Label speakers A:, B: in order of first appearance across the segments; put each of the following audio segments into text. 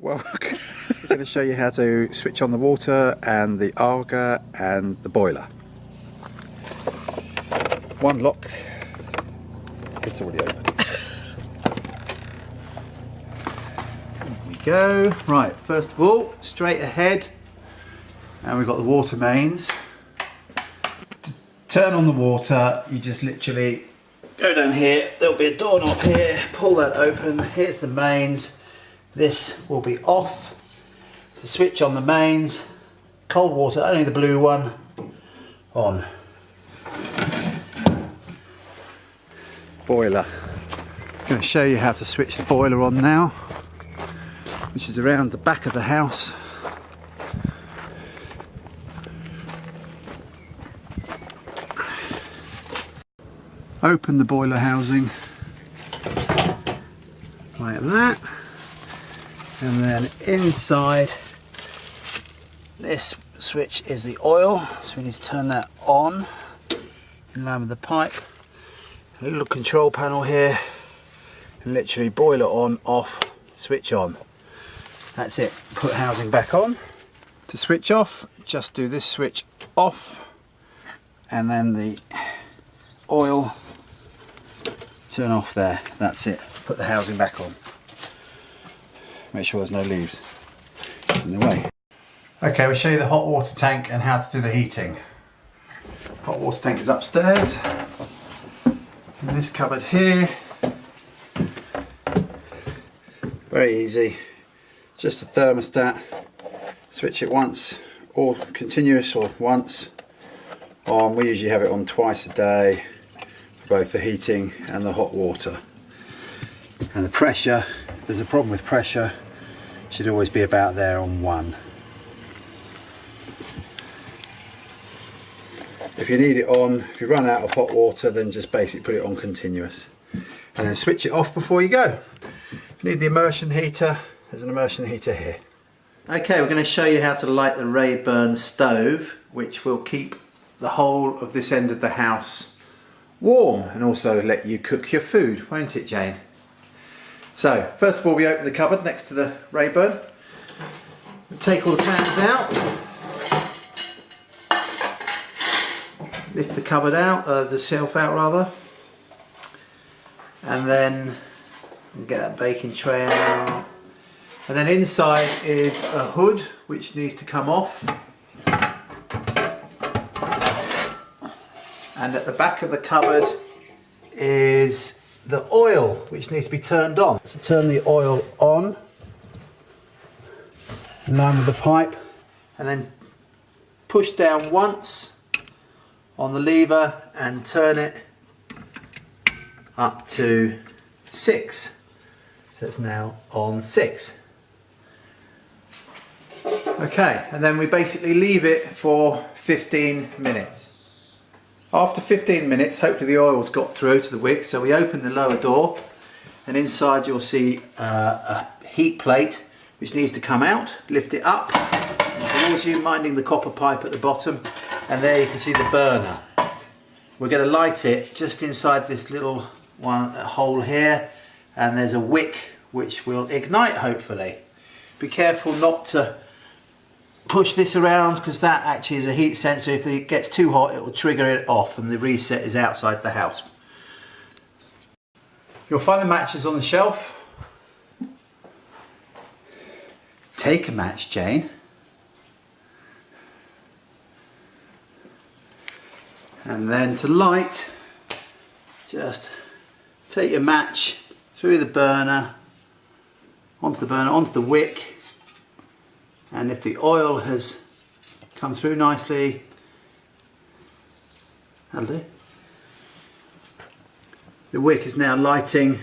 A: Well, I'm going to show you how to switch on the water and the auger and the boiler. One lock, it's already open. There we go. Right, first of all, straight ahead, and we've got the water mains. To turn on the water, you just literally go down here, there'll be a doorknob here, pull that open, here's the mains. This will be off. To switch on the mains, cold water, only the blue one, on. Boiler. I'm going to show you how to switch the boiler on now, which is around the back of the house. Open the boiler housing like that, and then inside this switch is the oil, so we need to turn that on in line with the pipe. A little control panel here, and literally boiler on, off, switch on. That's it. Put housing back on. To switch off, just do this switch off, and then the oil turn off there. That's it. Put the housing back on. Make sure there's no leaves in the way. Okay, we'll show you the hot water tank and how to do the heating. Hot water tank is upstairs in this cupboard here. Very easy. Just a thermostat. Switch it once, or continuous, or once on. We usually have it on twice a day, both the heating and the hot water. And the pressure, if there's a problem with pressure, should always be about there on 1. If you need it on, if you run out of hot water, then just basically put it on continuous and then switch it off before you go. If you need the immersion heater, there's an immersion heater here. Okay, we're going to show you how to light the Rayburn stove, which will keep the whole of this end of the house warm and also let you cook your food, won't it, Jane? So first of all, we open the cupboard next to the Rayburn. We take all the pans out, lift the cupboard out, the shelf out rather, and then get that baking tray out. And then inside is a hood which needs to come off. And at the back of the cupboard is the oil which needs to be turned on. So turn the oil on in line with the pipe, and then push down once on the lever and turn it up to 6. So it's now on 6. Okay, and then we basically leave it for 15 minutes. After 15 minutes, hopefully the oil's got through to the wick, so we open the lower door, and inside you'll see a heat plate which needs to come out. Lift it up towards you, minding the copper pipe at the bottom, and there you can see the burner. We're going to light it just inside this little hole here, and there's a wick which will ignite hopefully. Be careful not to push this around, because that actually is a heat sensor. If it gets too hot, it will trigger it off, and the reset is outside the house. You'll find the matches on the shelf. Take a match, Jane. And then to light, just take your match through the burner, onto the wick. And if the oil has come through nicely, that'll do. The wick is now lighting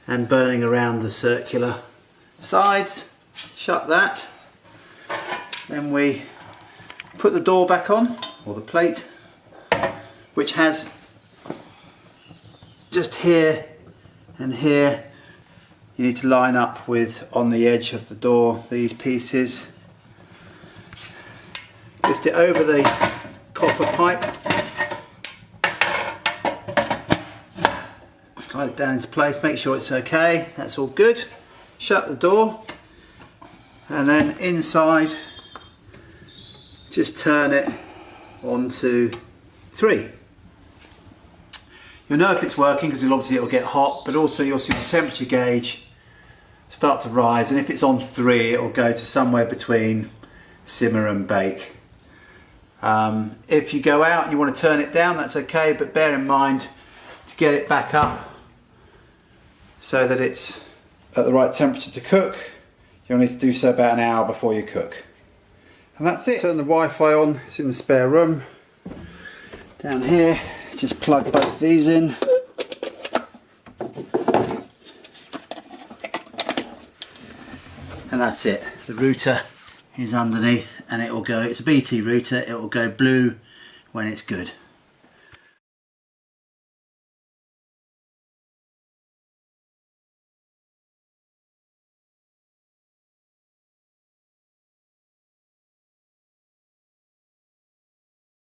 A: and burning around the circular sides. Shut that. Then we put the door back on, or the plate, which has just here and here. You need to line up with, on the edge of the door, these pieces. Lift it over the copper pipe. Slide it down into place, make sure it's okay, that's all good. Shut the door, And then inside, just turn it 1, 2, 3. You'll know if it's working because obviously it'll get hot, but also you'll see the temperature gauge start to rise, and if it's on 3 it will go to somewhere between simmer and bake. If you go out and you want to turn it down, that's okay, but bear in mind to get it back up so that it's at the right temperature to cook, you'll need to do so about an hour before you cook. And that's it. Turn the Wi-Fi on, it's in the spare room. Down here, just plug both these in. And that's it. The router is underneath and it will go, it's a BT router, it will go blue when it's good.